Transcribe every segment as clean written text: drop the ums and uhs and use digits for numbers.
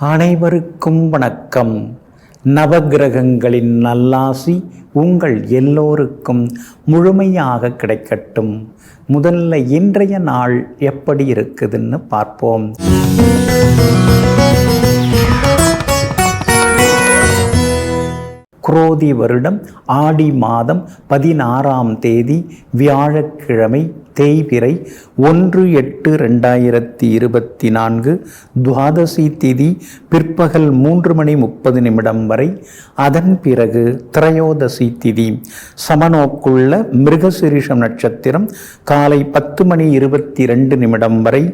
அனைவருக்கும் வணக்கம். நவகிரகங்களின் நல்லாசி உங்கள் எல்லோருக்கும் முழுமையாக கிடைக்கட்டும். முதல்ல இன்றைய நாள் எப்படி இருக்குதுன்னு பார்ப்போம். குரோதி வருடம் ஆடி மாதம் 16ஆம் தேதி வியாழக்கிழமை, தேய்பிறை 1/8/2024, துவாதசி திதி பிற்பகல் 3:30 வரை. அதன் பிறகு திரையோதசி திதி. சமநோக்குள்ள மிருகசிரிஷம் நட்சத்திரம் காலை 10:22 வரை.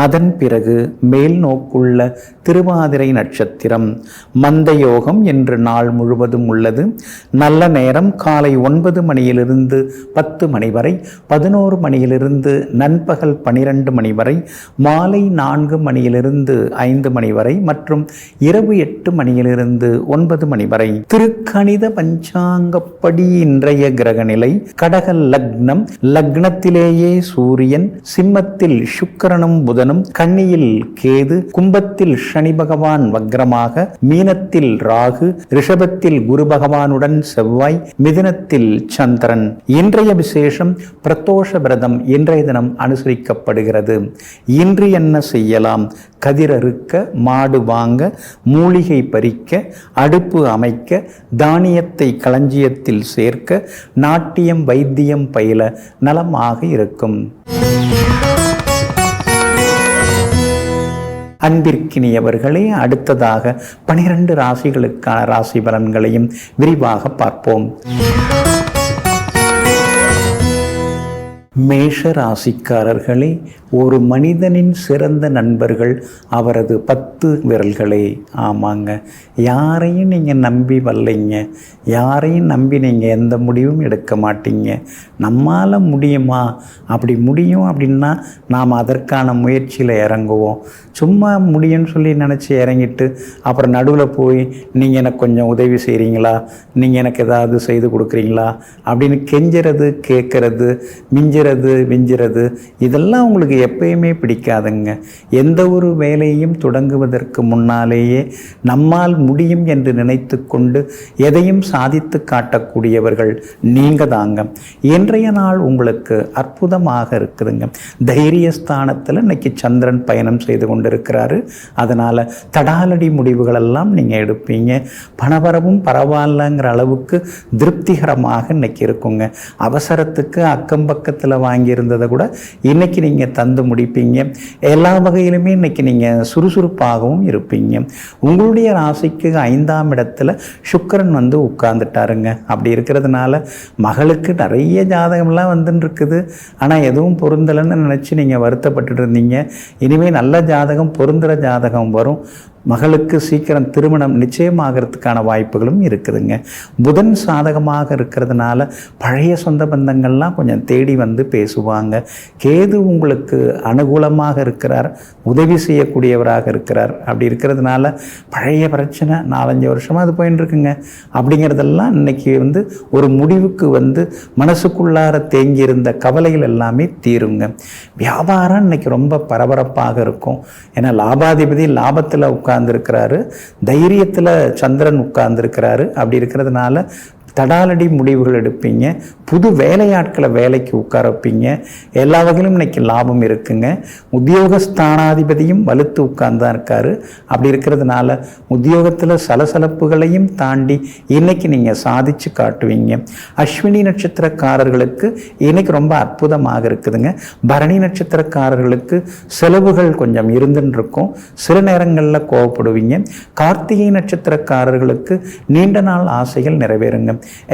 அதன் பிறகு மேல் நோக்குள்ள திருவாதிரை நட்சத்திரம். மந்தயோகம் என்று நாள் முழுவதும் உள்ளது. நல்ல நேரம் காலை 9 மணியிலிருந்து 10 மணி வரை, 11 மணியிலிருந்து நண்பகல் 12 மணி வரை, மாலை 4 மணியிலிருந்து 5 மணி வரை மற்றும் இரவு 8 மணியிலிருந்து 9 மணி வரை. திருக்கணித பஞ்சாங்கப்படி இன்றைய கிரக நிலை: கடக லக்னம், லக்னத்திலேயே சூரியன், சிம்மத்தில் சுக்கிரனும் புதனும், கன்னியில் கேது, கும்பத்தில் சனி பகவான் வக்ரமாக, மீனத்தில் ராகு, ரிஷபத்தில் குரு பகவானுடன் செவ்வாய், மிதுனத்தில் சந்திரன். இன்றைய விசேஷம் பிரதோஷ விரதம் இன்றைய தினம் அனுசரிக்கப்படுகிறது. இன்று என்ன செய்யலாம்? கதிரறுக்க, மாடு வாங்க, மூலிகை பறிக்க, அடுப்பு அமைக்க, தானியத்தை களஞ்சியத்தில் சேர்க்க, நாட்டியம் வைத்தியம் பயில நலமாக இருக்கும். அன்பிற்கினியவர்களே, அடுத்ததாக 12 ராசிகளுக்கான ராசி பலன்களையும் விரிவாக பார்ப்போம். மேஷ ராசிக்காரர்களே, ஒரு மனிதனின் சிறந்த நண்பர்கள் அவரது 10 விரல்களே. ஆமாங்க, யாரையும் நீங்கள் நம்பி வரலைங்க, யாரையும் நம்பி நீங்கள் எந்த முடிவும் எடுக்க மாட்டீங்க. நம்மால் முடியுமா? அப்படி முடியும் அப்படின்னா நாம் அதற்கான முயற்சியில் இறங்குவோம். சும்மா முடியும்னு சொல்லி நினச்சி இறங்கிட்டு அப்புறம் நடுவில் போய் நீங்கள் எனக்கு கொஞ்சம் உதவி செய்கிறீங்களா, நீங்கள் எனக்கு ஏதாவது செய்து கொடுக்குறீங்களா அப்படின்னு கெஞ்சுறது, கேட்குறது, விஞ்சுறது இதெல்லாம் உங்களுக்கு எப்பயுமே பிடிக்காதுங்க. எந்த ஒரு வேலையும் தொடங்குவதற்கு முன்னாலேயே நம்மால் முடியும் என்று நினைத்து கொண்டு எதையும் சாதித்து காட்டக்கூடியவர்கள் நீங்கள் தாங்க. இன்றைய நாள் உங்களுக்கு அற்புதமாக இருக்குதுங்க. தைரியஸ்தானத்தில் இன்னைக்கு சந்திரன் பயணம் செய்து கொண்டிருக்கிறாரு. அதனால் தடாலடி முடிவுகளெல்லாம் நீங்கள் எடுப்பீங்க. பணவரவும் பரவாயில்லங்கிற அளவுக்கு திருப்திகரமாக இன்னைக்கு இருக்குங்க. அவசரத்துக்கு அக்கம் பக்கத்தில் வாங்கியிருந்ததை கூட இன்னைக்கு நீங்கள் தந்து முடிப்பீங்க. எல்லா வகையிலுமே இன்னைக்கு நீங்கள் சுறுசுறுப்பாகவும் இருப்பீங்க. உங்களுடைய ராசிக்கு 5ஆம் இடத்துல சுக்கிரன் வந்து உட்கார்ந்துட்டாருங்க. அப்படி இருக்கிறதுனால மகளுக்கு நிறைய ஜாதகம்லாம் வந்துன்னு இருக்குது. ஆனால் எதுவும் பொருந்தலைன்னு நினச்சி நீங்கள் வருத்தப்பட்டு இருந்தீங்க. இனிமேல் நல்ல ஜாதகம், பொருந்துகிற ஜாதகம் வரும். மகளுக்கு சீக்கிரம் திருமணம் நிச்சயமாகிறதுக்கான வாய்ப்புகளும் இருக்குதுங்க. புதன் சாதகமாக இருக்கிறதுனால பழைய சொந்த பந்தங்கள்லாம் கொஞ்சம் தேடி வந்து பேசுவாங்க. கேது உங்களுக்கு அனுகூலமாக இருக்கிறார், உதவி செய்யக்கூடியவராக இருக்கிறார். அப்படி இருக்கிறதுனால பழைய பிரச்சனை 4-5 வருஷமாக அது போயின்னு இருக்குங்க. அப்படிங்கிறதெல்லாம் இன்னைக்கு வந்து ஒரு முடிவுக்கு வந்து மனசுக்குள்ளார தேங்கியிருந்த கவலைகள் எல்லாமே தீருங்க. வியாபாரம் இன்னைக்கு ரொம்ப பரபரப்பாக இருக்கும். ஏன்னா லாபாதிபதி லாபத்தில் உட்கார்ந்துருக்கிறாரு, தைரியத்தில் சந்திரன் உட்கார்ந்துருக்கிறாரு. அப்படி இருக்கிறதுனால தடாலடி முடிவுகள் எடுப்பீங்க. புது வேலையாட்களை வேலைக்கு உட்கார வைப்பீங்க. எல்லா வகையிலும் இன்னைக்கு லாபம் இருக்குங்க. உத்தியோகஸ்தானாதிபதியும் வலுத்து உட்கார்ந்தான் இருக்காரு. அப்படி இருக்கிறதுனால உத்தியோகத்தில் சலசலப்புகளையும் தாண்டி இன்னைக்கு நீங்கள் சாதிச்சு காட்டுவீங்க. அஸ்வினி நட்சத்திரக்காரர்களுக்கு இன்னைக்கு ரொம்ப அற்புதமாக இருக்குதுங்க. பரணி நட்சத்திரக்காரர்களுக்கு செலவுகள் கொஞ்சம் இருந்துன்னு இருக்கும். சில நேரங்களில் கோவப்படுவீங்க. கார்த்திகை நட்சத்திரக்காரர்களுக்கு நீண்ட நாள் ஆசைகள் நிறைவேறுங்க.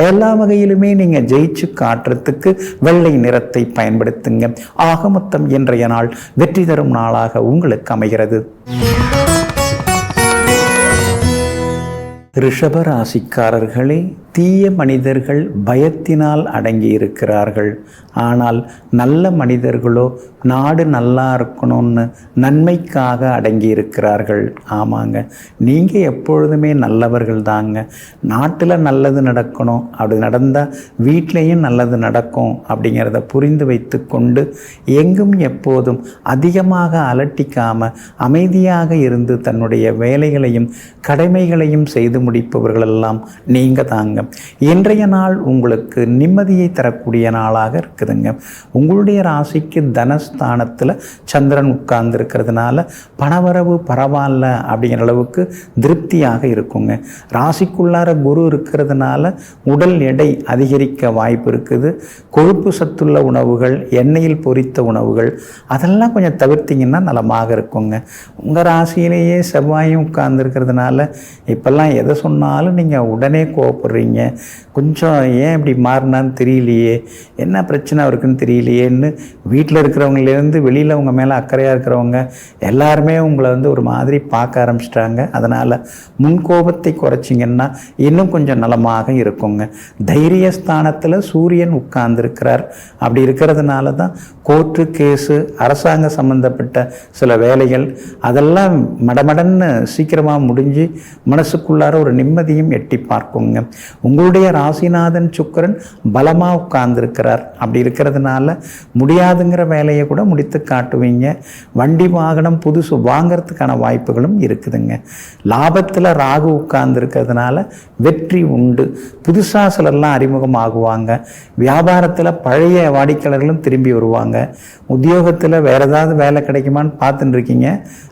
எல்லா வகையிலுமே நீங்க ஜெயிச்சு காட்டுறதுக்கு வெள்ளை நிறத்தை பயன்படுத்துங்க. ஆக மொத்தம் இன்றைய நாள் வெற்றி தரும் நாளாக உங்களுக்கு அமைகிறது. ரிஷப ராசிக்காரர்களே, தீய மனிதர்கள் பயத்தினால் அடங்கி இருக்கிறார்கள். ஆனால் நல்ல மனிதர்களோ நாடு நல்லா இருக்கணும்னு நன்மைக்காக அடங்கி இருக்கிறார்கள். ஆமாங்க, நீங்கள் எப்பொழுதுமே நல்லவர்கள் தாங்க. நாட்டில் நல்லது நடக்கணும், அப்படி நடந்தால் வீட்லேயும் நல்லது நடக்கும் அப்படிங்கிறத புரிந்து வைத்து கொண்டு எங்கும் எப்போதும் அதிகமாக அலட்டிக்காமல் அமைதியாக இருந்து தன்னுடைய வேலைகளையும் கடமைகளையும் செய்து முடிப்பவர்களெல்லாம் நீங்கள் தாங்க. இன்றைய நாள் உங்களுக்கு நிம்மதியை தரக்கூடிய நாளாக இருக்குதுங்க. உங்களுடைய ராசிக்கு தனஸ்தானத்தில் சந்திரன் உட்கார்ந்து இருக்கிறதுனால பணவரவு பரவாயில்ல அப்படிங்கிற அளவுக்கு திருப்தியாக இருக்குங்க. ராசிக்குள்ளார குரு இருக்கிறதுனால உடல் எடை அதிகரிக்க வாய்ப்பு இருக்குது. கொழுப்பு சத்துள்ள உணவுகள், எண்ணெயில் பொரித்த உணவுகள் அதெல்லாம் கொஞ்சம் தவிர்த்திங்கன்னா நலமாக இருக்குங்க. உங்கள் ராசியிலேயே செவ்வாயும் உட்கார்ந்து இருக்கிறதுனால இப்போல்லாம் எதை சொன்னாலும் நீங்கள் உடனே கோவப்படுறீங்க. கொஞ்சம் ஏன் இப்படி மாறினான்னு தெரியலையே, என்ன பிரச்சனை இருக்குன்னு தெரியலையேன்னு வீட்டில் இருக்கிறவங்களேருந்து வெளியில் உங்கள் மேலே அக்கறையாக இருக்கிறவங்க எல்லாருமே உங்களை ஒரு மாதிரி பார்க்க ஆரம்பிச்சிட்டாங்க. அதனால் முன்கோபத்தை குறைச்சிங்கன்னா இன்னும் கொஞ்சம் நலமாக இருக்குங்க. தைரியஸ்தானத்தில் சூரியன் உட்கார்ந்துருக்கிறார். அப்படி இருக்கிறதுனால தான் கோர்ட்டு கேஸு அரசாங்க சம்பந்தப்பட்ட சில வேலைகள் அதெல்லாம் மடமடன்னு சீக்கிரமாக முடிஞ்சு மனசுக்குள்ளார ஒரு நிம்மதியும் எட்டி பார்க்குங்க. உங்களுடைய ராசிநாதன் சுக்கிரன் பலமாக உட்கார்ந்துருக்கிறார். அப்படி இருக்கிறதுனால முடியாதுங்கிற வேலையை கூட முடித்து காட்டுவீங்க. வண்டி வாகனம் புதுசு வாங்கிறதுக்கான வாய்ப்புகளும் இருக்குதுங்க. லாபத்தில் ராகு உட்கார்ந்துருக்கிறதுனால வெற்றி உண்டு. புதுசாக சிலர்லாம் அறிமுகமாகுவாங்க. வியாபாரத்தில் பழைய வாடிக்கையாளர்களும் திரும்பி வருவாங்க. உத்தியோகத்தில் வேறு ஏதாவது வேலை கிடைக்குமான்னு பார்த்துட்டு இருக்கீங்க.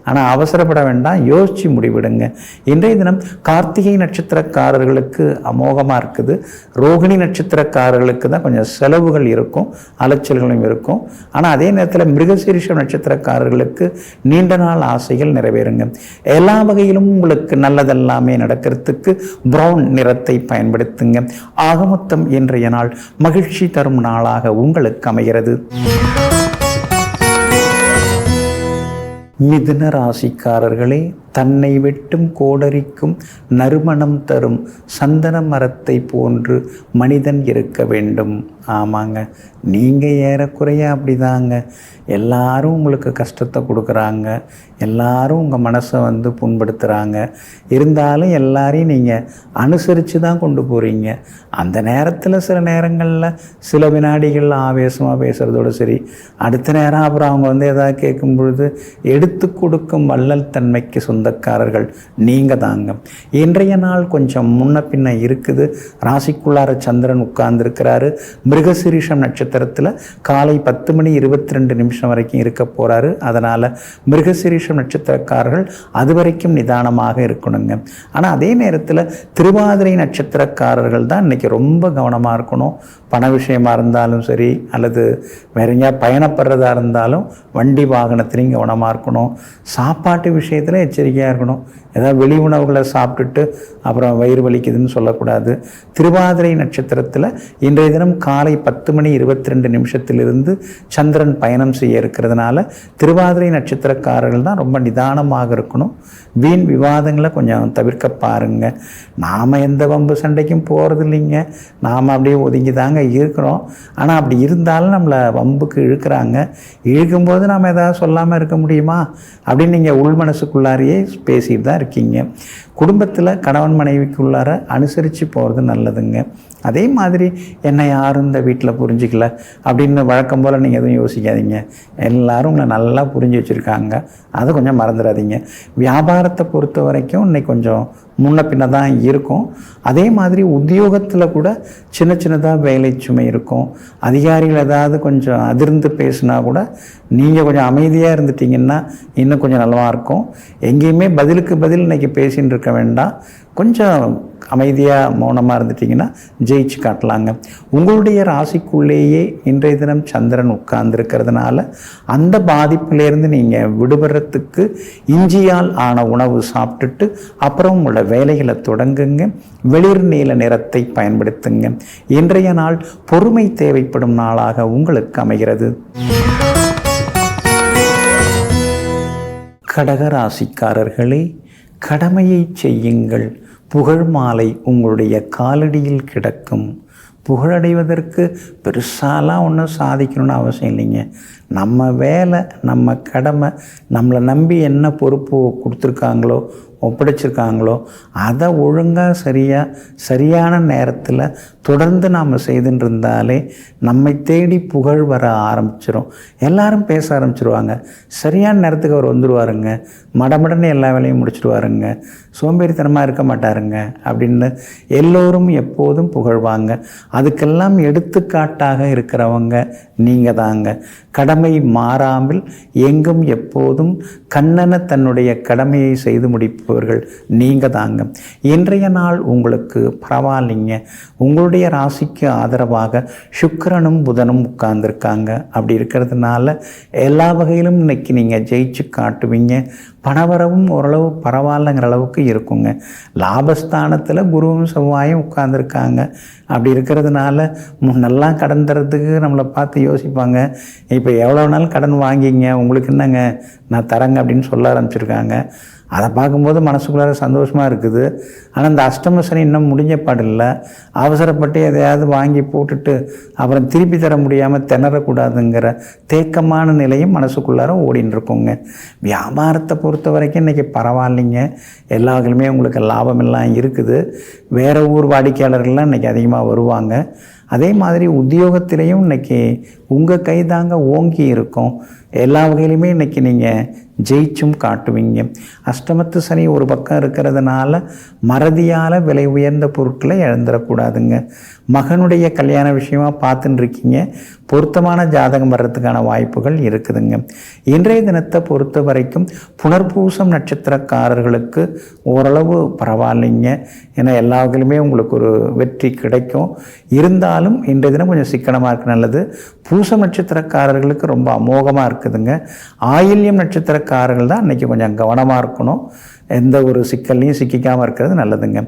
ஆனால் அவசரப்பட வேண்டாம், யோசித்து முடிவிடுங்க. இன்றைய தினம் கார்த்திகை நட்சத்திரக்காரர்களுக்கு அமோகமாக இருக்குது. ரோகிணி நட்சத்திரக்காரர்களுக்கு தான் கொஞ்சம் செலவுகள் இருக்கும், அலைச்சல்களும் இருக்கும். ஆனால் அதே நேரத்தில் மிருகசீரிஷம் நட்சத்திரக்காரர்களுக்கு நீண்ட நாள் ஆசைகள் நிறைவேறுங்க. எல்லா வகையிலும் உங்களுக்கு நல்லதெல்லாமே நடக்கிறதுக்கு பிரவுன் நிறத்தை பயன்படுத்துங்க. ஆகமொத்தம் இன்றைய நாள் மகிழ்ச்சி தரும் நாளாக உங்களுக்கு அமைகிறது. மிதுன ராசிக்காரர்களே, தன்னை வெட்டும் கோடரிக்கும் நறுமணம் தரும் சந்தன மரத்தை போன்று மனிதன் இருக்க வேண்டும். ஆமாங்க, நீங்கள் ஏறக்குறைய அப்படிதாங்க. எல்லாரும் உங்களுக்கு கஷ்டத்தை கொடுக்குறாங்க, எல்லாரும் உங்கள் மனசை புண்படுத்துகிறாங்க. இருந்தாலும் எல்லாரையும் நீங்கள் அனுசரித்து தான் கொண்டு போகிறீங்க. அந்த நேரத்தில் சில நேரங்களில் சில வினாடிகள் ஆவேசமாக பேசுகிறதோடு சரி, அடுத்த நேரம் அப்புறம் அவங்க எதாவது கேட்கும் பொழுது எடுத்து கொடுக்கும் வள்ளல் தன்மைக்கு சொந்தக்காரர்கள் நீங்கள் தாங்க. இன்றைய நாள் கொஞ்சம் முன்ன பின்ன இருக்குது. ராசிக்குள்ளார சந்திரன் உட்கார்ந்துருக்கிறாரு. மிருகசீரிஷம் நட்சத்திரத்தில் காலை 10:22 வரைக்கும் இருக்க போகிறாரு. அதனால் மிருகசீரிஷம் நட்சத்திரக்காரர்கள் அது வரைக்கும் நிதானமாக இருக்கணுங்க. ஆனால் அதே நேரத்தில் திருவாதிரை நட்சத்திரக்காரர்கள் தான் இன்றைக்கி ரொம்ப கவனமாக இருக்கணும். பண விஷயமாக இருந்தாலும் சரி, அல்லது வேற எங்கேயா பயணப்படுறதா இருந்தாலும் வண்டி வாகனத்திலையும் கவனமாக இருக்கணும். சாப்பாட்டு விஷயத்தில் எச்சரிக்கையாக இருக்கணும். ஏதாவது வெளி உணவுகளை சாப்பிட்டுட்டு அப்புறம் வயிறு வலிக்குதுன்னு சொல்லக்கூடாது. திருவாதிரை நட்சத்திரத்தில் இன்றைய தினம் காலை 10:22 சந்திரன் பயணம் செய்ய இருக்கிறதுனால திருவாதிரை நட்சத்திரக்காரர்கள் தான் ரொம்ப நிதானமாக இருக்கணும். வீண் விவாதங்களை கொஞ்சம் தவிர்க்க பாருங்க. நாம் எந்த வம்பு சண்டைக்கும் போகிறது இல்லைங்க. நாம் அப்படியே ஒதுங்கி தாங்க இருக்கிறோம். ஆனால் அப்படி இருந்தாலும் நம்மளை வம்புக்கு இழுக்கிறாங்க. இழுக்கும்போது நாம் எதாவது சொல்லாமல் இருக்க முடியுமா அப்படின்னு நீங்கள் உள் மனசுக்குள்ளாரையே பேசிட்டு தான் இருக்கீங்க. குடும்பத்தில் கணவன் மனைவிக்குள்ளார அனுசரித்து போகிறது நல்லதுங்க. அதே மாதிரி என்னை யாரும் இந்த வீட்டில் புரிஞ்சிக்கல அப்படின்னு வழக்கம் போல் நீங்கள் எதுவும் யோசிக்காதீங்க. எல்லோரும் உங்களை நல்லா புரிஞ்சு வச்சுருக்காங்க, அதை கொஞ்சம் மறந்துடாதீங்க. வியாபாரத்தை பொறுத்த வரைக்கும் இன்னைக்கு கொஞ்சம் முன்ன பின்ன தான் இருக்கும். அதே மாதிரி உத்தியோகத்தில் கூட சின்ன சின்னதாக வேலை சுமை இருக்கும். அதிகாரிகள் ஏதாவது கொஞ்சம் அதிர்ந்து பேசுனா கூட நீங்கள் கொஞ்சம் அமைதியாக இருந்துட்டிங்கன்னா இன்னும் கொஞ்சம் நல்லாவாக இருக்கும். எங்கேயுமே பதிலுக்கு பதில் இன்றைக்கி பேசின்னு இருக்க வேண்டாம். கொஞ்சம் அமைதியாக மௌனமாக இருந்துட்டிங்கன்னா ஜெயிச்சு காட்டலாங்க. உங்களுடைய ராசிக்குள்ளேயே இன்றைய தினம் சந்திரன் உட்கார்ந்துருக்கிறதுனால அந்த பாதிப்பிலேருந்து நீங்கள் விடுபடுறதுக்கு இஞ்சியால் ஆன உணவு சாப்பிட்டுட்டு அப்புறம் உங்களோட வேலைகளை தொடங்குங்க. வெளிர் நீல நிறத்தை பயன்படுத்துங்க. இன்றைய நாள் பொறுமை தேவைப்படும் நாளாக உங்களுக்கு அமைகிறது. கடக ராசிக்காரர்களே, கடமையை செய்யுங்கள், புகழ் மாலை உங்களுடைய காலடியில் கிடக்கும். புகழடைவதற்கு பெருசாலாம் ஒன்றும் சாதிக்கணும்னு அவசியம் இல்லைங்க. நம்ம வேலை, நம்ம கடமை, நம்மளை நம்பி என்ன பொறுப்பு கொடுத்துருக்காங்களோ, ஒப்படைச்சிருக்காங்களோ, அதை ஒழுங்காக சரியான நேரத்தில் தொடர்ந்து நாம் செய்துன்னு இருந்தாலே நம்மை தேடி புகழ் வர ஆரம்பிச்சிடும். எல்லாரும் பேச ஆரம்பிச்சிருவாங்க. சரியான நேரத்துக்கு அவர் வந்துடுவாருங்க, மடமடன்னு எல்லா வேலையும் முடிச்சிடுவாருங்க, சோம்பேறித்தனமாக இருக்க மாட்டாருங்க அப்படின்னு எல்லோரும் எப்போதும் புகழ்வாங்க. அதுக்கெல்லாம் எடுத்துக்காட்டாக இருக்கிறவங்க நீங்கள் தாங்க. கடமை மாறாமல் எங்கும் எப்போதும் கண்ணன தன்னுடைய கடமையை செய்து முடிப்பவர்கள் நீங்கள் தாங்க. இன்றைய நாள் உங்களுக்கு பரவாயில்லைங்க. உங்களுடைய ராசிக்கு ஆதரவாக சுக்கிரனும் புதனும் உட்கார்ந்துருக்காங்க. அப்படி இருக்கிறதுனால எல்லா வகையிலும் இன்னைக்கு நீங்கள் ஜெயிச்சு காட்டுவீங்க. பணவரவும் ஓரளவு பரவாயில்லைங்கிற அளவுக்கு இருக்குங்க. லாபஸ்தானத்தில் குருவும் செவ்வாயும் உட்கார்ந்துருக்காங்க. அப்படி இருக்கிறதுனால முன்னெல்லாம் கடன் தரத்துக்கு நம்மளை பார்த்து யோசிப்பாங்க. இப்போ எவ்வளோ நாள் கடன் வாங்கிங்க, உங்களுக்கு என்னங்க நான் தரேங்க அப்படின்னு சொல்ல ஆரம்பிச்சிருக்காங்க. அதை பார்க்கும்போது மனசுக்குள்ளார சந்தோஷமாக இருக்குது. ஆனால் இந்த அஷ்டம சனி இன்னும் முடிஞ்ச பாடில்லை. அவசரப்பட்டு எதையாவது வாங்கி போட்டுட்டு அப்புறம் திருப்பி தர முடியாமல் திணறக்கூடாதுங்கிற தேக்கமான நிலையும் மனசுக்குள்ளார ஓடின்னு இருக்குங்க. வியாபாரத்தை பொறுத்த வரைக்கும் இன்றைக்கி பரவாயில்லைங்க. எல்லா வகையிலுமே உங்களுக்கு லாபமெல்லாம் இருக்குது. வேறு ஊர் வாடிக்கையாளர்கள்லாம் இன்றைக்கி அதிகமாக வருவாங்க. அதே மாதிரி உத்தியோகத்திலையும் இன்றைக்கி உங்கள் கை தாங்க ஓங்கி இருக்கும். எல்லா வகையிலுமே இன்றைக்கி நீங்கள் ஜெயிச்சும் காட்டுவீங்க. அஷ்டமத்து சனி ஒரு பக்கம் இருக்கிறதுனால மறதியால் விலை உயர்ந்த பொருட்களை இழந்துடக்கூடாதுங்க. மகனுடைய கல்யாண விஷயமாக பார்த்துன்னு இருக்கீங்க. பொருத்தமான ஜாதகம் வர்றதுக்கான வாய்ப்புகள் இருக்குதுங்க. இன்றைய தினத்தை பொறுத்த வரைக்கும் புனர்பூசம் நட்சத்திரக்காரர்களுக்கு ஓரளவு பரவாயில்லைங்க. ஏன்னா எல்லா வகையிலுமே உங்களுக்கு ஒரு வெற்றி கிடைக்கும். இருந்தாலும் இன்றைய தினம் கொஞ்சம் சிக்கனமாக இருக்கு நல்லது. பூசம் நட்சத்திரக்காரர்களுக்கு ரொம்ப அமோகமாக இருக்குதுங்க. ஆயில்யம் நட்சத்திரக்காரர்கள் தான் இன்றைக்கி கொஞ்சம் கவனமாக இருக்கணும். எந்த ஒரு சிக்கல்லையும் சிக்கிக்காமல் இருக்கிறது நல்லதுங்க.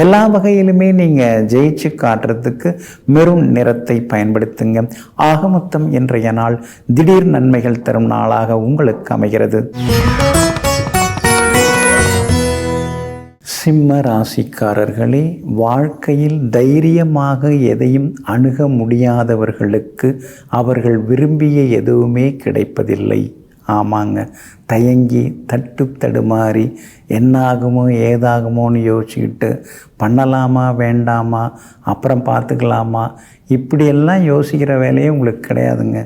எல்லா வகையிலுமே நீங்கள் ஜெயிச்சு காட்டுறதுக்கு மெரூன் நிறத்தை பயன்படுத்துங்க. ஆக மொத்தம் இன்றைய நாள் திடீர் நன்மைகள் தரும் நாளாக உங்களுக்கு அமைகிறது. சிம்ம ராசிக்காரர்களே, வாழ்க்கையில் தைரியமாக எதையும் அணுக முடியாதவர்களுக்கு அவர்கள் விரும்பிய எதுவுமே கிடைப்பதில்லை. ஆமாங்க, தயங்கி தடுமாறி என்னாகுமோ ஏதாகுமோன்னு யோசிச்சுக்கிட்டு பண்ணலாமா வேண்டாமா அப்புறம் பார்த்துக்கலாமா இப்படியெல்லாம் யோசிக்கிற வேலையே உங்களுக்கு கிடையாதுங்க.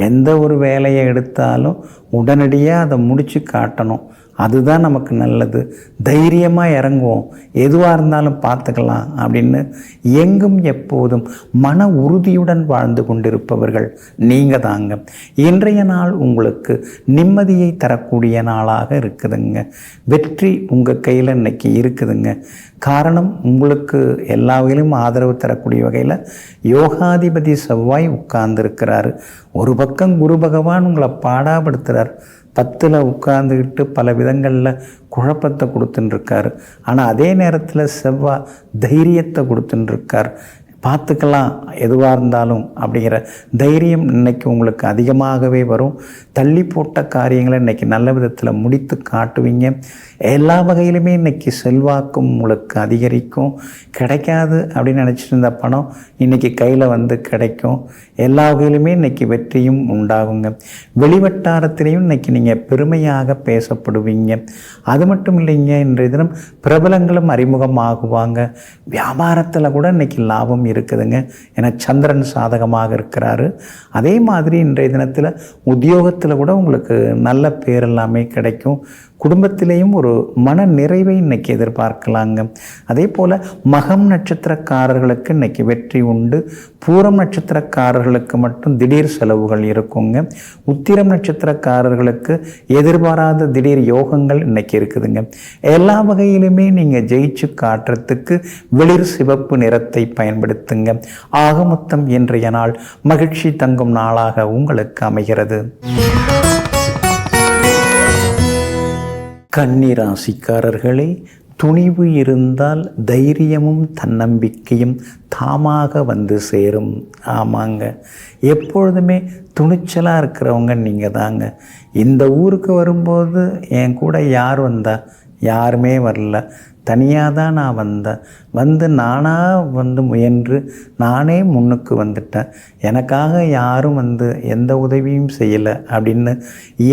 எந்த ஒரு வேலையை எடுத்தாலும் உடனடியாக அதை முடித்து காட்டணும். அதுதான் நமக்கு நல்லது. தைரியமாக இறங்குவோம், எதுவாக இருந்தாலும் பார்த்துக்கலாம் அப்படின்னு எங்கும் எப்போதும் மன உறுதியுடன் வாழ்ந்து கொண்டிருப்பவர்கள் நீங்கள் தாங்க. இன்றைய நாள் உங்களுக்கு நிம்மதியை தரக்கூடிய நாளாக இருக்குதுங்க. வெற்றி உங்கள் கையில் இன்னைக்கு இருக்குதுங்க. காரணம், உங்களுக்கு எல்லா வகையிலும் ஆதரவு தரக்கூடிய வகையில் யோகாதிபதி செவ்வாய் உட்கார்ந்துருக்கிறாரு. ஒரு பக்கம் குரு பகவான் உங்களை பாடாப்படுத்துகிறார். 10ல் உட்கார்ந்துக்கிட்டு பல விதங்களில் குழப்பத்தை கொடுத்துட்டுருக்காரு. ஆனால் அதே நேரத்தில் செவ்வாய் தைரியத்தை கொடுத்துட்டுருக்கார். பார்த்துக்கலாம் எதுவாக இருந்தாலும் அப்படிங்கிற தைரியம் இன்றைக்கி உங்களுக்கு அதிகமாகவே வரும். தள்ளி போட்ட காரியங்களை இன்றைக்கி நல்ல விதத்தில் முடித்து காட்டுவீங்க. எல்லா வகையிலுமே இன்றைக்கி செல்வாக்கும் உங்களுக்கு அதிகரிக்கும். கிடைக்காது அப்படின்னு நினச்சிட்டு இருந்த பணம் இன்றைக்கி கையில் வந்து கிடைக்கும். எல்லா வகையிலுமே இன்றைக்கி வெற்றியும் உண்டாகுங்க. வெளிவட்டாரத்திலையும் இன்றைக்கி நீங்கள் பெருமையாக பேசப்படுவீங்க. அது மட்டும் இல்லைங்க, இன்றைய தினம் பிரபலங்களும் அறிமுகமாகுவாங்க. வியாபாரத்தில் கூட இன்றைக்கி லாபம் இருக்குதுங்க. ஏன்னா சந்திரன் சாதகமாக இருக்கிறாரு. அதே மாதிரி இன்றைய தினத்தில் உத்தியோகத்தில் கூட உங்களுக்கு நல்ல பேர் எல்லாமே கிடைக்கும். குடும்பத்திலேயும் ஒரு மன நிறைவை இன்னைக்கு எதிர்பார்க்கலாங்க. அதே போல் மகம் நட்சத்திரக்காரர்களுக்கு இன்னைக்கு வெற்றி உண்டு. பூரம் நட்சத்திரக்காரர்களுக்கு மட்டும் திடீர் செலவுகள் இருக்குங்க. உத்திரம் நட்சத்திரக்காரர்களுக்கு எதிர்பாராத திடீர் யோகங்கள் இன்னைக்கு இருக்குதுங்க. எல்லா வகையிலுமே நீங்கள் ஜெயிச்சு காட்டுறதுக்கு வெளிர் சிவப்பு நிறத்தை பயன்படுத்துங்க. ஆக மொத்தம் இன்றைய நாள் மகிழ்ச்சி தங்கும் நாளாக உங்களுக்கு அமைகிறது. கன்னி ராசிக்காரர்களே, துணிவு இருந்தால் தைரியமும் தன்னம்பிக்கையும் தாமாக வந்து சேரும். ஆமாங்க, எப்பொழுதுமே துணிச்சலாக இருக்கிறவங்க நீங்கள் தாங்க. இந்த ஊருக்கு வரும்போது என் கூட யார் வந்தா? யாருமே வரல. தனியாக தான் நான் வந்து நானாக முயன்று நானே முன்னுக்கு வந்துட்டேன், எனக்காக யாரும் எந்த உதவியும் செய்யலை அப்படின்னு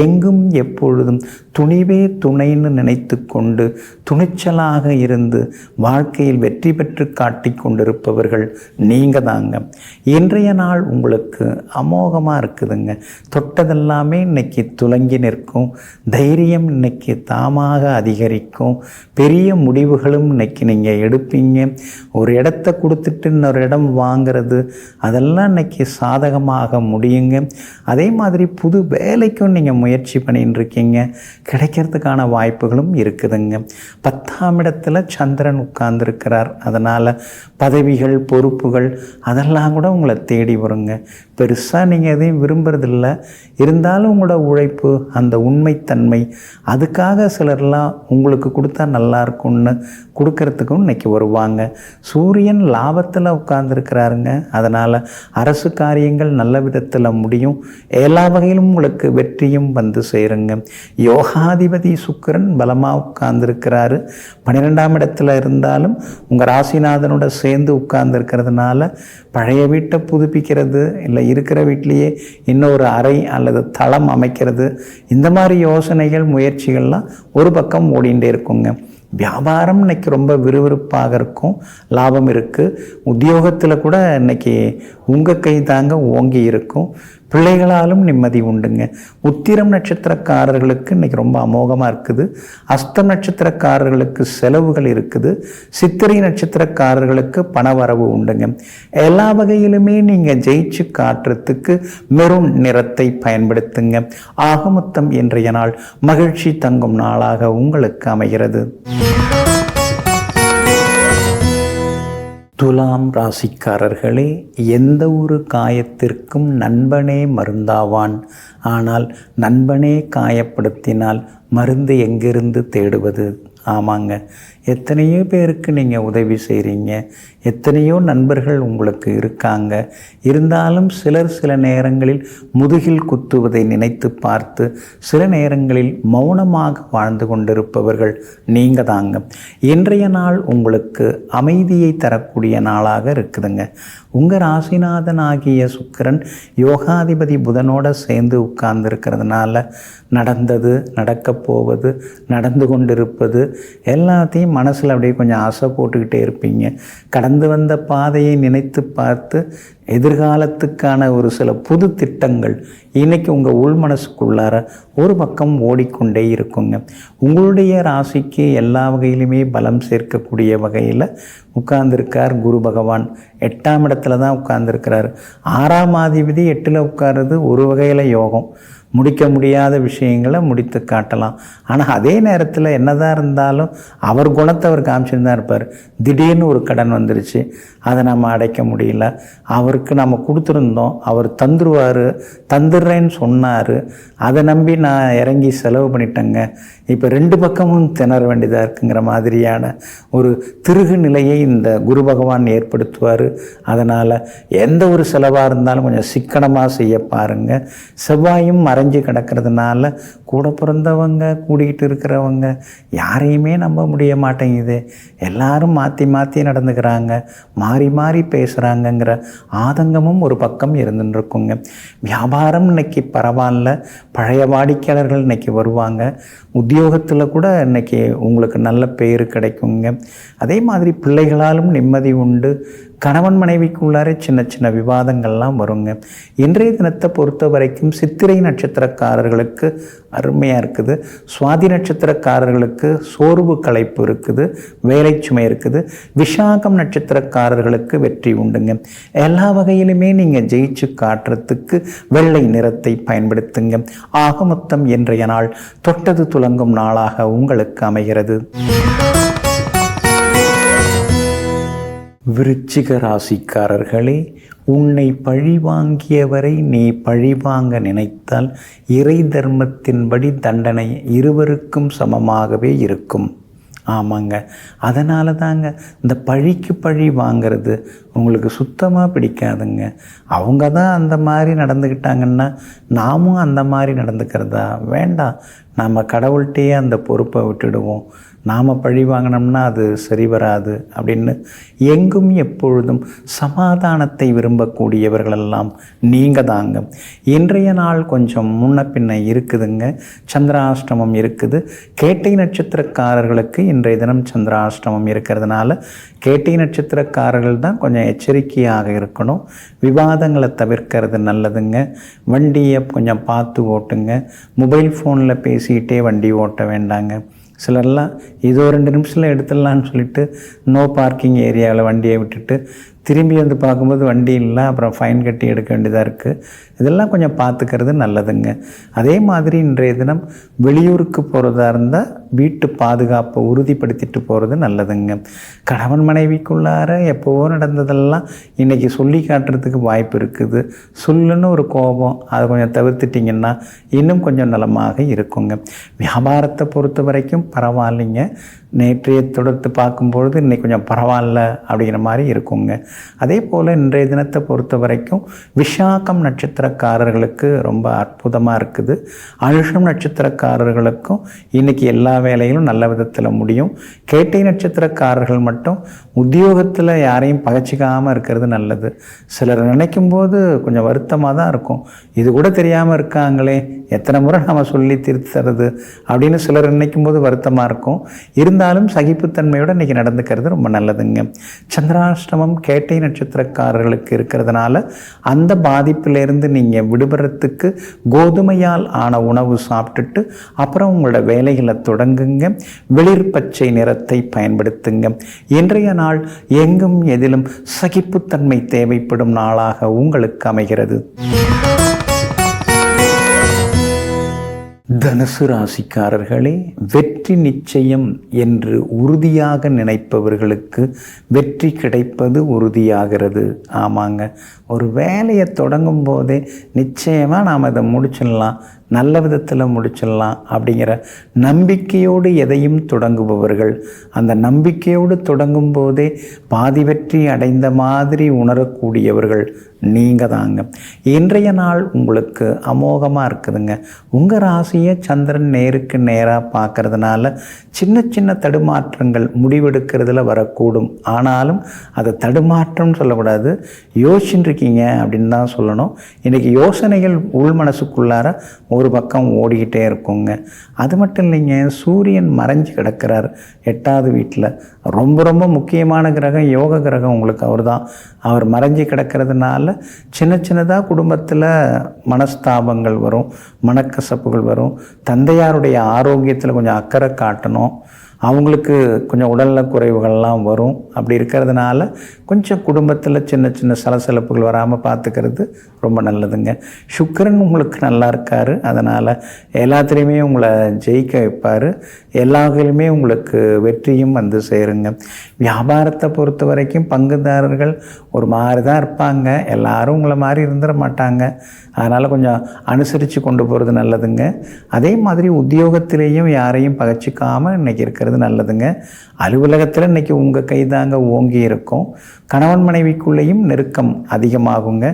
எங்கும் எப்பொழுதும் துணிவே துணைன்னு நினைத்து கொண்டு துணிச்சலாக இருந்து வாழ்க்கையில் வெற்றி பெற்று காட்டி கொண்டிருப்பவர்கள் நீங்கள் தாங்க. இன்றைய நாள் உங்களுக்கு அமோகமாக இருக்குதுங்க. தொட்டதெல்லாமே இன்னைக்கு துலங்கி நிற்கும், தைரியம் இன்னைக்கு தாமாக அதிகரிக்கும், பெரிய முடிவுகளும் இன்னைக்கு நீங்கள் எடுப்பீங்க. ஒரு இடத்த கொடுத்துட்டு இன்னொரு இடம் வாங்கிறது அதெல்லாம் இன்னைக்கு சாதகமாக முடியுங்க. அதே மாதிரி புது வேலைக்கும் நீங்கள் முயற்சி பண்ணிட்டு இருக்கீங்க, கிடைக்கிறதுக்கான வாய்ப்புகளும் இருக்குதுங்க. 10ஆம் இடத்துல சந்திரன் உட்கார்ந்துருக்கிறார். அதனால் பதவிகள் பொறுப்புகள் அதெல்லாம் கூட உங்களை தேடி வருங்க. பெருசாக நீங்கள் எதையும் விரும்புறதில்ல, இருந்தாலும் உங்களோட உழைப்பு, அந்த உண்மைத்தன்மை, அதுக்காக சிலர்லாம் உங்களுக்கு கொடுத்தா நல்லா இருக்கும்னு கொடுக்கறதுக்கும் இன்னைக்கு வருவாங்க. சூரியன் லாபத்தில் உட்கார்ந்துருக்கிறாருங்க. அதனால் அரசு காரியங்கள் நல்ல விதத்தில் முடியும், எல்லா வகையிலும் உங்களுக்கு வெற்றியும் சேருங்க. யோகாதிபதி சுக்கிரன் பலமாக உட்கார்ந்துருக்கிறாரு. 12ஆம் இடத்துல இருந்தாலும் உங்கள் ராசிநாதனோட சேர்ந்து உட்கார்ந்துருக்கிறதுனால பழைய வீட்டை புதுப்பிக்கிறது, இல்லை இருக்கிற வீட்டிலேயே இன்னொரு அறை அல்லது தளம் அமைக்கிறது, இந்த மாதிரி யோசனைகள் முயற்சிகள்லாம் ஒரு பக்கம் ஓடிண்டே இருக்குங்க. வியாபாரம் இன்னைக்கு ரொம்ப விறுவிறுப்பாக இருக்கும், லாபம் இருக்குது. உத்தியோகத்தில் கூட இன்னைக்கு உங்கள் கை தாங்க ஓங்கி இருக்கும், பிள்ளைகளாலும் நிம்மதி உண்டுங்க. உத்திரம் நட்சத்திரக்காரர்களுக்கு இன்னைக்கு ரொம்ப அமோகமாக இருக்குது. அஸ்தம் நட்சத்திரக்காரர்களுக்கு செலவுகள் இருக்குது. சித்திரை நட்சத்திரக்காரர்களுக்கு பணவரவு உண்டுங்க. எல்லா வகையிலுமே நீங்கள் ஜெயிச்சு காட்டுறதுக்கு மெரூன் நிறத்தை பயன்படுத்துங்க. ஆக மொத்தம் இன்றைய நாள் மகிழ்ச்சி தங்கும் நாளாக உங்களுக்கு அமைகிறது. துலாம் ராசிக்காரர்களே, எந்த ஒரு காயத்திற்கும் நண்பனே மருந்தாவான். ஆனால் நண்பனே காயப்படுத்தினால் மருந்து எங்கிருந்து தேடுவது? ஆமாங்க, எத்தனையோ பேருக்கு நீங்கள் உதவி செய்கிறீங்க, எத்தனையோ நண்பர்கள் உங்களுக்கு இருக்காங்க. இருந்தாலும் சிலர் சில நேரங்களில் முதுகில் குத்துவதை நினைத்து பார்த்து சில நேரங்களில் மௌனமாக வாழ்ந்து கொண்டிருப்பவர்கள் நீங்கள் தாங்க. இன்றைய நாள் உங்களுக்கு அமைதியை தரக்கூடிய நாளாக இருக்குதுங்க. உங்கள் ராசிநாதன் ஆகிய சுக்கிரன் யோகாதிபதி புதனோட சேர்ந்து உட்கார்ந்துருக்கிறதுனால நடந்தது, நடக்கப் போவது, நடந்து கொண்டிருப்பது எல்லாத்தையும் மனசில் அப்படியே கொஞ்சம் ஆசை போட்டுக்கிட்டே இருப்பீங்க. கடந்து வந்த பாதையை நினைத்து பார்த்து எதிர்காலத்துக்கான ஒரு சில புது திட்டங்கள் இன்றைக்கி உங்கள் உள் மனசுக்குள்ளார ஒரு பக்கம் ஓடிக்கொண்டே இருக்குங்க. உங்களுடைய ராசிக்கு எல்லா வகையிலுமே பலம் சேர்க்கக்கூடிய வகையில் உட்கார்ந்துருக்கார் குரு பகவான். 8ஆம் இடத்துல தான் உட்கார்ந்துருக்கிறார். 6ஆம் அதிபதி 8ல் உட்கார்றது ஒரு வகையில் யோகம், முடிக்க முடியாத விஷயங்களை முடித்து காட்டலாம். ஆனால் அதே நேரத்தில் என்னதான் இருந்தாலும் அவர் குணத்தை அவர் காமிச்சுன்னு இருப்பார். திடீர்னு ஒரு கடன் வந்துருச்சு, அதை நம்ம அடைக்க முடியல, அவருக்கு நம்ம கொடுத்துருந்தோம், அவர் தந்துடுறேன்னு சொன்னார், அதை நம்பி நான் இறங்கி செலவு பண்ணிட்டேங்க, இப்போ 2 பக்கமும் திணற வேண்டியதாக இருக்குங்கிற மாதிரியான ஒரு திருகு நிலையை இந்த குரு பகவான் ஏற்படுத்துவார். அதனால் எந்த ஒரு செலவாக இருந்தாலும் கொஞ்சம் சிக்கனமாக செய்ய பாருங்கள். செவ்வாயும் மறைஞ்சு கிடக்கிறதுனால கூட பிறந்தவங்க கூடிக்கிட்டு இருக்கிறவங்க யாரையுமே நம்ப முடிய மாட்டேங்குது, எல்லாரும் மாற்றி மாற்றி நடந்துக்கிறாங்க, மாறி மாறி பேசுகிறாங்கங்கிற ஆதங்கமும் ஒரு பக்கம் இருந்துருக்குங்க. வியாபாரம் இன்னைக்கு பரவாயில்ல, பழைய வாடிக்கையாளர்கள் இன்னைக்கு வருவாங்க. உத்தியோகத்தில் கூட இன்னைக்கு உங்களுக்கு நல்ல பேர் கிடைக்குங்க. அதே மாதிரி பிள்ளைகளாலும் நிம்மதி உண்டு. கணவன் மனைவிக்குள்ளாரே சின்ன சின்ன விவாதங்கள்லாம் வருங்க. இன்றைய தினத்தை பொறுத்த வரைக்கும் சித்திரை நட்சத்திரக்காரர்களுக்கு அருமையாக இருக்குது. சுவாதி நட்சத்திரக்காரர்களுக்கு சோர்வு களைப்பு இருக்குது, வேலை சுமை இருக்குது. விசாகம் நட்சத்திரக்காரர்களுக்கு வெற்றி உண்டுங்க. எல்லா வகையிலுமே நீங்கள் ஜெயிச்சு காட்டுறதுக்கு வெள்ளை நிறத்தை பயன்படுத்துங்க. ஆக மொத்தம் இன்றைய நாள் தொட்டது துலங்கும் நாளாக உங்களுக்கு அமைகிறது. விருச்சிக ராசிக்காரர்களே, உன்னை பழிவாங்கியவரை நீ பழிவாங்க நினைத்தால் இறை தர்மத்தின்படி தண்டனை இருவருக்கும் சமமாகவே இருக்கும். ஆமாங்க, அதனால தாங்க இந்த பழிக்கு பழி வாங்கிறது உங்களுக்கு சுத்தமாக பிடிக்காதுங்க. அவங்க தான் அந்த மாதிரி நடந்துக்கிட்டாங்கன்னா நாமும் அந்த மாதிரி நடந்துக்கிறதா? வேண்டாம், நம்ம கடவுள்கிட்டையே அந்த பொறுப்பை விட்டுடுவோம். நாம் பழி வாங்கினோம்னா அது சரி வராது அப்படின்னு எங்கும் எப்பொழுதும் சமாதானத்தை விரும்பக்கூடியவர்களெல்லாம் நீங்கள் தாங்க. இன்றைய நாள் கொஞ்சம் முன்ன பின்ன இருக்குதுங்க. சந்திராஷ்டமம் இருக்குது. கேட்டை நட்சத்திரக்காரர்களுக்கு இன்றைய தினம் சந்திராஷ்டமம் இருக்கிறதுனால கேட்டை நட்சத்திரக்காரர்கள் தான் கொஞ்சம் எச்சரிக்கையாக இருக்கணும். விவாதங்களை தவிர்க்கிறது நல்லதுங்க. வண்டியை கொஞ்சம் பார்த்து ஓட்டுங்க. மொபைல் ஃபோனில் பேசிக்கிட்டே வண்டி ஓட்ட வேண்டாங்க. சிலர்லாம் இதோ 2 நிமிஷத்தில் எடுத்துடலான்னு சொல்லிட்டு நோ பார்க்கிங் ஏரியாவில் வண்டியை விட்டுட்டு திரும்பி வந்து பார்க்கும்போது வண்டி இல்லை, அப்புறம் ஃபைன் கட்டி எடுக்க வேண்டியதாக இருக்குது. இதெல்லாம் கொஞ்சம் பார்த்துக்கிறது நல்லதுங்க. அதே மாதிரி இன்றைய தினம் வெளியூருக்கு போகிறதா இருந்தால் வீட்டு பாதுகாப்பை உறுதிப்படுத்திட்டு போகிறது நல்லதுங்க. கணவன் மனைவிக்குள்ளார எப்போவோ நடந்ததெல்லாம் இன்றைக்கி சொல்லி காட்டுறதுக்கு வாய்ப்பு இருக்குது. சொல்லுன்னு ஒரு கோபம், அதை கொஞ்சம் தவிர்த்துட்டிங்கன்னா இன்னும் கொஞ்சம் நலமாக இருக்குங்க. வியாபாரத்தை பொறுத்த வரைக்கும் பரவாயில்லைங்க. நேற்றைய தொடர்த்து பார்க்கும்பொழுது இன்றைக்கி கொஞ்சம் பரவாயில்ல அப்படிங்கிற மாதிரி இருக்குங்க. அதே போல் இன்றைய தினத்தை பொறுத்த வரைக்கும் விஷாகம் நட்சத்திரக்காரர்களுக்கு ரொம்ப அற்புதமாக இருக்குது. அனுஷம் நட்சத்திரக்காரர்களுக்கும் இன்றைக்கி எல்லா வேலைகளும் நல்ல விதத்தில் முடியும். கேட்டை நட்சத்திரக்காரர்கள் மட்டும் உத்தியோகத்தில் யாரையும் பகச்சிக்காமல் இருக்கிறது நல்லது. சிலர் நினைக்கும் போது கொஞ்சம் வருத்தமாக தான் இருக்கும். இது கூட தெரியாமல் இருக்காங்களே, எத்தனை முறை நம்ம சொல்லி திருத்துறது அப்படின்னு சிலர் நினைக்கும் போது வருத்தமாக இருக்கும். இருந்தாலும் சகிப்புத்தன்மையோடு இன்றைக்கி நடந்துக்கிறது ரொம்ப நல்லதுங்க. சந்திராஷ்டமம் கேட்டை நட்சத்திரக்காரர்களுக்கு இருக்கிறதுனால அந்த பாதிப்பிலேருந்து நீங்கள் விடுபடுறதுக்கு கோதுமையால் ஆன உணவு சாப்பிட்டுட்டு அப்புறம் உங்களோட வேலைகளை தொடங்குங்க. வெளிர் பச்சை நிறத்தை பயன்படுத்துங்க. இன்றைய நாள் எங்கும் எதிலும் சகிப்புத்தன்மை தேவைப்படும் நாளாக உங்களுக்கு அமைகிறது. தனுசு ராசிக்காரர்களே, வெற்றி நிச்சயம் என்று உறுதியாக நினைப்பவர்களுக்கு வெற்றி கிடைப்பது உறுதியாகிறது. ஆமாங்க, ஒரு வேலையை தொடங்கும் போதே நிச்சயமாக நாம் அதை முடிச்சிடலாம், நல்ல விதத்தில் முடிச்சிடலாம் அப்படிங்கிற நம்பிக்கையோடு எதையும் தொடங்குபவர்கள், அந்த நம்பிக்கையோடு தொடங்கும் போதே பாதி வெற்றி அடைந்த மாதிரி உணரக்கூடியவர்கள் நீங்கள் தாங்க. இன்றைய நாள் உங்களுக்கு அமோகமாக இருக்குதுங்க. உங்கள் ராசியை சந்திரன் நேருக்கு நேராக பார்க்கறதுனால சின்ன சின்ன தடுமாற்றங்கள் முடிவெடுக்கிறதுல வரக்கூடும். ஆனாலும் அதை தடுமாற்றம் சொல்லக்கூடாது, யோசிச்சுருக்கீங்க அப்படின்னு தான் சொல்லணும். இன்றைக்கி யோசனைகள் உள் மனசுக்குள்ளார ஒரு பக்கம் ஓடிக்கிட்டே இருக்குங்க. அது மட்டும் இல்லைங்க, சூரியன் மறைஞ்சு கிடக்கிறார் 8வது வீட்டில். ரொம்ப ரொம்ப முக்கியமான கிரகம், யோக கிரகம் உங்களுக்கு அவர் தான். அவர் மறைஞ்சு கிடக்கிறதுனால சின்ன சின்னதாக குடும்பத்தில் மனஸ்தாபங்கள் வரும், மனக்கசப்புகள் வரும். தந்தையாருடைய ஆரோக்கியத்தில் கொஞ்சம் அக்கறை காட்டணும். அவங்களுக்கு கொஞ்சம் உடல்நல குறைவுகள்லாம் வரும். அப்படி இருக்கிறதுனால கொஞ்சம் குடும்பத்தில் சின்ன சின்ன சலசலப்புகள் வராமல் பார்த்துக்கிறது ரொம்ப நல்லதுங்க. சுக்கிரன் உங்களுக்கு நல்லா இருக்கார். அதனால் எல்லாத்துலேயுமே உங்களை ஜெயிக்க வைப்பார். எல்லா வகையிலுமே உங்களுக்கு வெற்றியும் வந்து சேருங்க. வியாபாரத்தை பொறுத்த வரைக்கும் பங்குதாரர்கள் ஒரு மாதிரி தான் இருப்பாங்க. எல்லாரும் உங்களை மாதிரி இருந்துட மாட்டாங்க. அதனால் கொஞ்சம் அனுசரித்து கொண்டு போகிறது நல்லதுங்க. அதே மாதிரி உத்தியோகத்திலேயும் யாரையும் பகச்சிக்காமல் இன்றைக்கி இருக்கிறது நல்லதுங்க. அலுவலகத்தில் இன்றைக்கி உங்கள் கைதாங்க ஓங்கி இருக்கும். கணவன் மனைவிக்குள்ளேயும் நெருக்கம் அதிகமாகுங்க.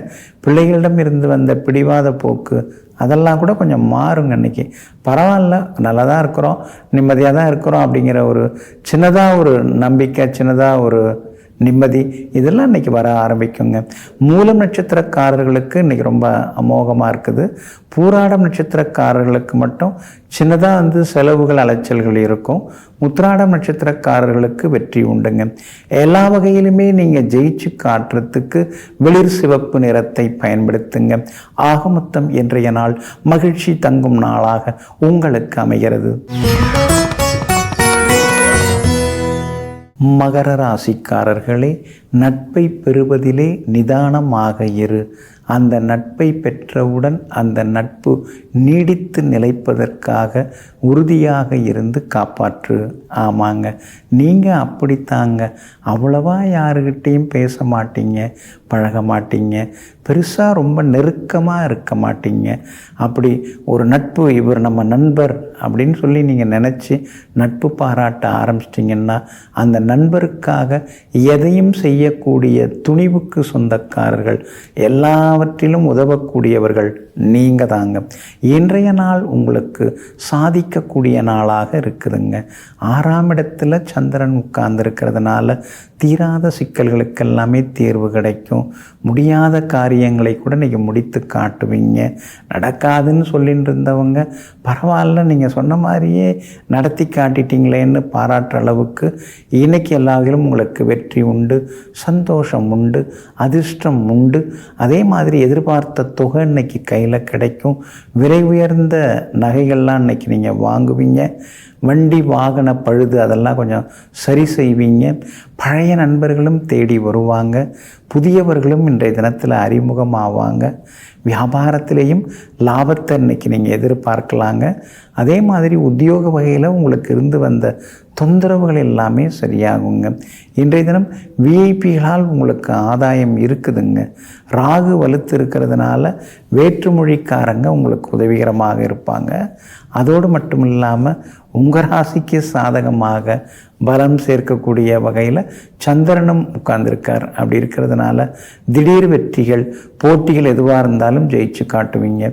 பிள்ளைகளிடம் இருந்து வந்த பிடிவாத போக்கு அதெல்லாம் கூட கொஞ்சம் மாறுங்க. இன்றைக்கி பரவாயில்ல, நல்லா தான் இருக்கிறோம், நிம்மதியாக தான் இருக்கிறோம் அப்படிங்கிற ஒரு சின்னதாக ஒரு நம்பிக்கை, சின்னதாக ஒரு நிம்மதி இதெல்லாம் இன்றைக்கி வர ஆரம்பிக்குங்க. மூலம் நட்சத்திரக்காரர்களுக்கு இன்றைக்கி ரொம்ப அமோகமாக இருக்குது. பூராடம் நட்சத்திரக்காரர்களுக்கு மட்டும் சின்னதாக வந்து செலவுகள் அலைச்சல்கள் இருக்கும். உத்திராடம் நட்சத்திரக்காரர்களுக்கு வெற்றி உண்டுங்க. எல்லா வகையிலுமே நீங்கள் ஜெயிச்சு காட்டுறதுக்கு வெளிர் சிவப்பு நிறத்தை பயன்படுத்துங்க. ஆக மொத்தம் இன்றைய நாள் மகிழ்ச்சி தங்கும் நாளாக உங்களுக்கு அமைகிறது. மகர ராசிக்காரர்களே, நட்பை பெறுவதிலே நிதானமாக இரு. அந்த நட்பை பெற்றவுடன் அந்த நட்பு நீடித்து நிலைப்பதற்காக உறுதியாக இருந்து காப்பாற்று. ஆமாங்க, நீங்கள் அப்படித்தாங்க. அவ்வளவா யாருக்கிட்டேயும் பேச மாட்டீங்க, பழக மாட்டீங்க, பெருசாக ரொம்ப நெருக்கமாக இருக்க மாட்டீங்க. அப்படி ஒரு நட்பு, இவர் நம்ம நண்பர் அப்படின்னு சொல்லி நீங்கள் நினச்சி நட்பு பாராட்ட ஆரம்பிச்சிட்டிங்கன்னா அந்த நண்பருக்காக எதையும் செய்யக்கூடிய துணிவுக்கு சொந்தக்காரர்கள். எல்லா எல்லாவற்றிலும் உதவக்கூடியவர்கள் நீங்கள் தாங்க. இன்றைய நாள் உங்களுக்கு சாதிக்கக்கூடிய நாளாக இருக்குதுங்க. 6ஆம் இடத்துல சந்திரன் உட்கார்ந்துருக்கிறதுனால தீராத சிக்கல்களுக்கெல்லாமே தீர்வு கிடைக்கும். முடியாத காரியங்களை கூட நீங்கள் முடித்து காட்டுவீங்க. நடக்காதுன்னு சொல்லிட்டு இருந்தவங்க பரவாயில்ல நீங்கள் சொன்ன மாதிரியே நடத்தி காட்டிட்டீங்களேன்னு பாராட்டுற அளவுக்கு இன்றைக்கி எல்லாவிலும் உங்களுக்கு வெற்றி உண்டு, சந்தோஷம் உண்டு, அதிர்ஷ்டம் உண்டு. அதே மாதிரி எதிர்பார்த்த தொகை இன்னைக்கு கையில் கிடைக்கும். விலை உயர்ந்த நகைகள்லாம் இன்னைக்கு நீங்கள் வாங்குவீங்க. வண்டி வாகன பழுது அதெல்லாம் கொஞ்சம் சரி செய்வீங்க. பழைய நண்பர்களும் தேடி வருவாங்க. புதியவர்களும் இன்றைய தினத்தில் அறிமுகமாவாங்க. வியாபாரத்திலேயும் லாபத்தை இன்னைக்கு நீங்கள் எதிர்பார்க்கலாங்க. அதே மாதிரி உத்தியோக வகையில் உங்களுக்கு இருந்து வந்த தொந்தரவுகள் எல்லாமே சரியாகுங்க. இன்றைய தினம் விஐபிகளால் உங்களுக்கு ஆதாயம் இருக்குதுங்க. ராகு வலுத்து இருக்கிறதுனால வேற்றுமொழிக்காரங்க உங்களுக்கு உதவிகரமாக இருப்பாங்க. அதோடு மட்டும் இல்லாமல் உங்கள் ராசிக்கு சாதகமாக பலம் சேர்க்கக்கூடிய வகையில் சந்திரனும் உட்கார்ந்துருக்கார். அப்படி இருக்கிறதுனால திடீர் வெற்றிகள், போட்டிகள் எதுவாக இருந்தாலும் ஜெயிச்சு காட்டுவீங்க.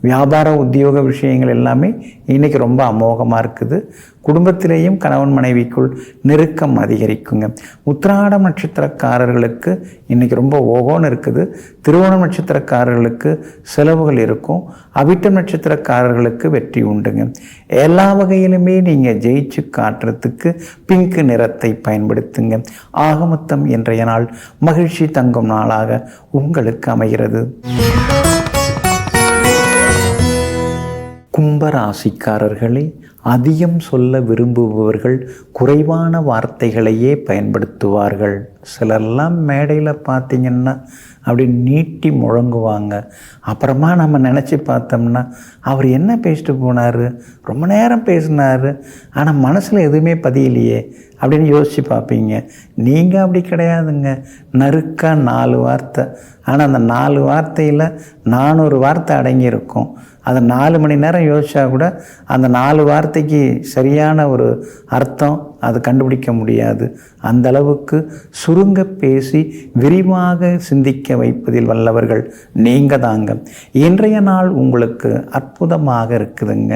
வியாபார உத்தியோக விஷயங்கள் எல்லாமே இன்றைக்கி ரொம்ப அமோகமாக இருக்குது. குடும்பத்திலேயும் கணவன் மனைவிக்குள் நெருக்கம் அதிகரிக்குங்க. உத்திராடம் நட்சத்திரக்காரர்களுக்கு இன்றைக்கி ரொம்ப ஓகோன்னு இருக்குது. திருவோணம் நட்சத்திரக்காரர்களுக்கு செலவுகள் இருக்கும். அவிட்டம் நட்சத்திரக்காரர்களுக்கு வெற்றி உண்டுங்க. எல்லா வகையிலுமே நீங்கள் ஜெயிச்சு காட்டுறதுக்கு பிங்க் நிறத்தை பயன்படுத்துங்க. ஆக மொத்தம் இன்றைய நாள் மகிழ்ச்சி தங்கும் நாளாக உங்களுக்கு அமைகிறது. கும்பராசிக்காரர்களே, அதிகம் சொல்ல விரும்புபவர்கள் குறைவான வார்த்தைகளையே பயன்படுத்துவார்கள். சிலர்லாம் மேடையில் பார்த்திங்கன்னா அப்படி நீட்டி முழங்குவாங்க. அப்புறமா நம்ம நினச்சி பார்த்தோம்னா அவர் என்ன பேசிட்டு போனார், ரொம்ப நேரம் பேசினார், ஆனால் மனசில் எதுவுமே பதியலையே அப்படின்னு யோசித்து பார்ப்பீங்க. நீங்கள் அப்படி கிடையாதுங்க. நறுக்கா 4 வார்த்தை, ஆனால் அந்த 4 வார்த்தையில் 400 வார்த்தை அடங்கியிருக்கும். அதை 4 மணி நேரம் யோசித்தா கூட அந்த 4 வார்த்தைக்கு சரியான ஒரு அர்த்தம் அது கண்டுபிடிக்க முடியாது. அந்த அளவுக்கு சுருங்க பேசி விரிவாக சிந்திக்க வைப்பதில் வல்லவர்கள் நீங்கள் தாங்க. இன்றைய நாள் உங்களுக்கு அற்புதமாக இருக்குதுங்க.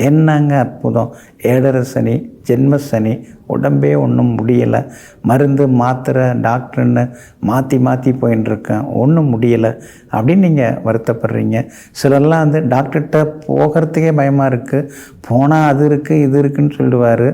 என்னங்க அற்புதம்? 7.5 சனி, ஜென்ம சனி, உடம்பே ஒன்றும் முடியலை, மருந்து மாத்திரை டாக்டர்னு மாற்றி போயின்னு இருக்கேன், ஒன்றும் முடியலை அப்படின்னு நீங்கள் வருத்தப்படுறீங்க. சிலர்லாம் வந்து டாக்டர்கிட்ட போகிறதுக்கே பயமாக இருக்குது, போனால் அது இருக்குது இது இருக்குதுன்னு சொல்லிடுவார்,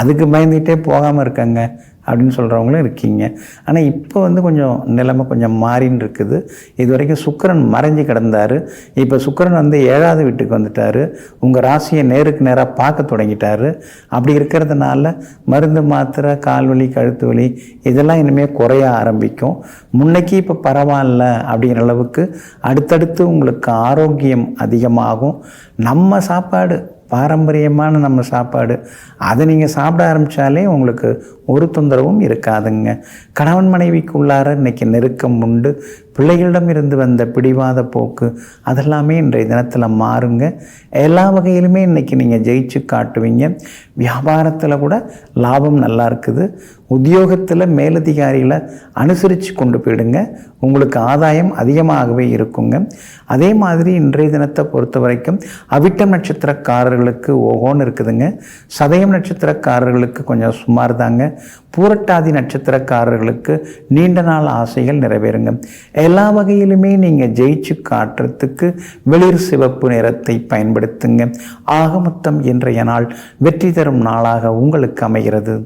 அதுக்கு பயந்துகிட்டே போகாமல் இருக்காங்க அப்படின்னு சொல்கிறவங்களும் இருக்கீங்க. ஆனால் இப்போ வந்து கொஞ்சம் நிலைமை கொஞ்சம் மாறின்னு இருக்குது. இது வரைக்கும் சுக்கிரன் மறைஞ்சு கிடந்தார். இப்போ சுக்கிரன் வந்து 7ஆவது வீட்டுக்கு வந்துட்டார். உங்கள் ராசியை நேருக்கு நேராக பார்க்க தொடங்கிட்டார். அப்படி இருக்கிறதுனால மருந்து மாத்திரை, கால்வலி, கழுத்து வலி இதெல்லாம் இனிமேல் குறைய ஆரம்பிக்கும். முன்னைக்கு இப்போ பரவாயில்ல அப்படிங்கிற அளவுக்கு அடுத்தடுத்து உங்களுக்கு ஆரோக்கியம் அதிகமாகும். நம்ம சாப்பாடு, பாரம்பரியமான நம்ம சாப்பாடு, அதை நீங்கள் சாப்பிட ஆரம்பித்தாலே உங்களுக்கு ஒரு தொந்தரவும் இருக்காதுங்க. கணவன் மனைவிக்குள்ளார இன்றைக்கி நெருக்கம் உண்டு. பிள்ளைகளிடம் இருந்து வந்த பிடிவாத போக்கு அதெல்லாமே இன்றைய தினத்தில் மாறுங்க. எல்லா வகையிலுமே இன்றைக்கி நீங்கள் ஜெயிச்சு காட்டுவீங்க. வியாபாரத்தில் கூட லாபம் நல்லா இருக்குது. உத்தியோகத்தில் மேலதிகாரிகளை அனுசரித்து கொண்டு போயிடுங்க. உங்களுக்கு ஆதாயம் அதிகமாகவே இருக்குங்க. அதே மாதிரி இன்றைய தினத்தை பொறுத்த வரைக்கும் அவிட்டம் நட்சத்திரக்காரர்களுக்கு ஓகோன்னு இருக்குதுங்க. சதயம் நட்சத்திரக்காரர்களுக்கு கொஞ்சம் சுமார் தாங்க. பூரட்டாதி நட்சத்திரக்காரர்களுக்கு நீண்ட நாள் ஆசைகள் நிறைவேறுங்க. எல்லா வகையிலுமே நீங்கள் ஜெயிச்சு காட்டுறதுக்கு வெளிர் சிவப்பு நிறத்தை பயன்படுத்துங்க. ஆக மொத்தம் இன்றைய நாள் வெற்றி தரும் நாளாக உங்களுக்கு அமைகிறது.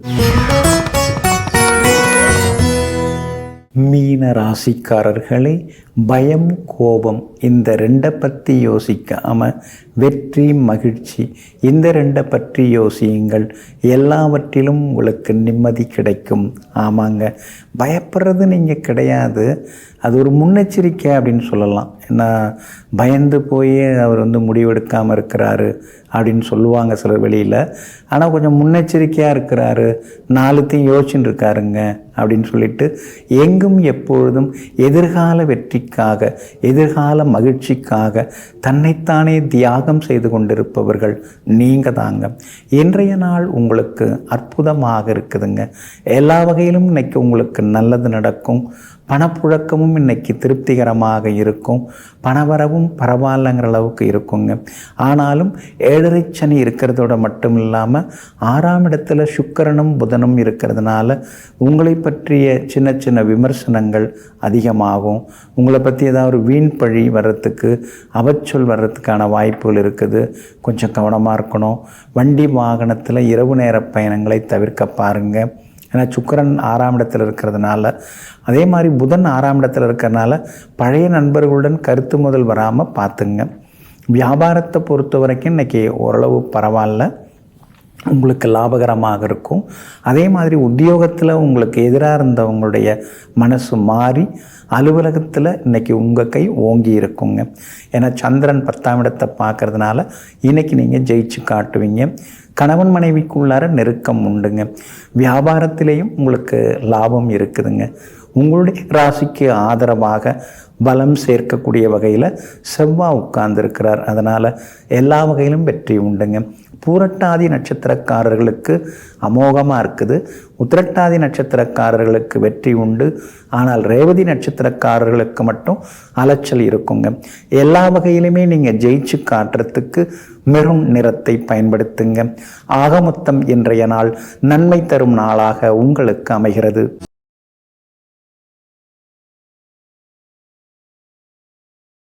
மீன ராசிக்காரர்களே, பயம், கோபம் இந்த 2 பற்றி யோசிக்காமல் வெற்றி, மகிழ்ச்சி இந்த 2 பற்றி யோசியுங்கள். எல்லாவற்றிலும் உங்களுக்கு நிம்மதி கிடைக்கும். ஆமாங்க, பயப்படுறது நீங்கள் கிடையாது, அது ஒரு முன்னெச்சரிக்கை அப்படின்னு சொல்லலாம். ஏன்னா பயந்து போய் அவர் வந்து முடிவெடுக்காமல் இருக்கிறாரு அப்படின்னு சொல்லுவாங்க சிலர் வெளியில். ஆனால் கொஞ்சம் முன்னெச்சரிக்கையாக இருக்கிறாரு, 4த்தையும் யோசிச்சுட்டு இருக்காருங்க அப்படின்னு சொல்லிட்டு எங்கும் எப்பொழுதும் எதிர்கால வெற்றிக்காக, எதிர்கால மகிழ்ச்சிக்காக தன்னைத்தானே தியாகம் செய்து கொண்டிருப்பவர்கள் நீங்கள் தாங்க. இன்றைய நாள் உங்களுக்கு அற்புதமாக இருக்குதுங்க. எல்லா வகையிலும் இன்னைக்கு உங்களுக்கு நல்லது நடக்கும். பணப்புழக்கமும் இன்னைக்கு திருப்திகரமாக இருக்கும். பணவரவும் பரவாயில்லைங்கிற அளவுக்கு இருக்குங்க. ஆனாலும் 7.5 சனி இருக்கிறதோட மட்டும் இல்லாமல் 6ஆம் இடத்துல சுக்கிரனும் புதனும் இருக்கிறதுனால உங்களை பற்றிய சின்ன சின்ன விமர்சனங்கள் அதிகமாகும். உங்களை பற்றி ஏதாவது ஒரு வீண் பழி வர்றதுக்கு, அவச்சொல் வர்றதுக்கான வாய்ப்புகள் இருக்குது. கொஞ்சம் கவனமாக இருக்கணும். வண்டி வாகனத்தில் இரவு நேர பயணங்களை தவிர்க்க பாருங்கள். ஏன்னா சுக்கிரன் 6ஆம் இடத்துல இருக்கிறதுனால, அதே மாதிரி புதன் 6ஆம் இடத்துல இருக்கிறதுனால பழைய நண்பர்களுடன் கருத்து முதல் வராமல் பார்த்துங்க. வியாபாரத்தை பொறுத்த வரைக்கும் இன்றைக்கி ஓரளவு பரவாயில்ல, உங்களுக்கு லாபகரமாக இருக்கும். அதே மாதிரி உத்தியோகத்தில் உங்களுக்கு எதிராக இருந்தவங்களுடைய மனசு மாறி அலுவலகத்தில் இன்றைக்கி உங்கள் கை ஓங்கி இருக்குங்க. ஏன்னா சந்திரன் 10ஆம் இடத்தை பார்க்கறதுனால இன்றைக்கி நீங்கள் ஜெயிச்சு காட்டுவீங்க. கணவன் மனைவிக்குள்ளார நெருக்கம் உண்டுங்க. வியாபாரத்திலேயும் உங்களுக்கு லாபம் இருக்குதுங்க. உங்களுடைய ராசிக்கு ஆதரவாக பலம் சேர்க்கக்கூடிய வகையில் செவ்வாய் உட்கார்ந்துருக்கிறார். அதனால் எல்லா வகையிலும் வெற்றி உண்டுங்க. பூரட்டாதி நட்சத்திரக்காரர்களுக்கு அமோகமாக இருக்குது. உத்திரட்டாதி நட்சத்திரக்காரர்களுக்கு வெற்றி உண்டு. ஆனால் ரேவதி நட்சத்திரக்காரர்களுக்கு மட்டும் அலைச்சல் இருக்குங்க. எல்லா வகையிலுமே நீங்கள் ஜெயிச்சு காட்டுறதுக்கு மெரூன் நிறத்தை பயன்படுத்துங்க. ஆக மொத்தம் இன்றைய நாள் நன்மை தரும் நாளாக உங்களுக்கு அமைகிறது.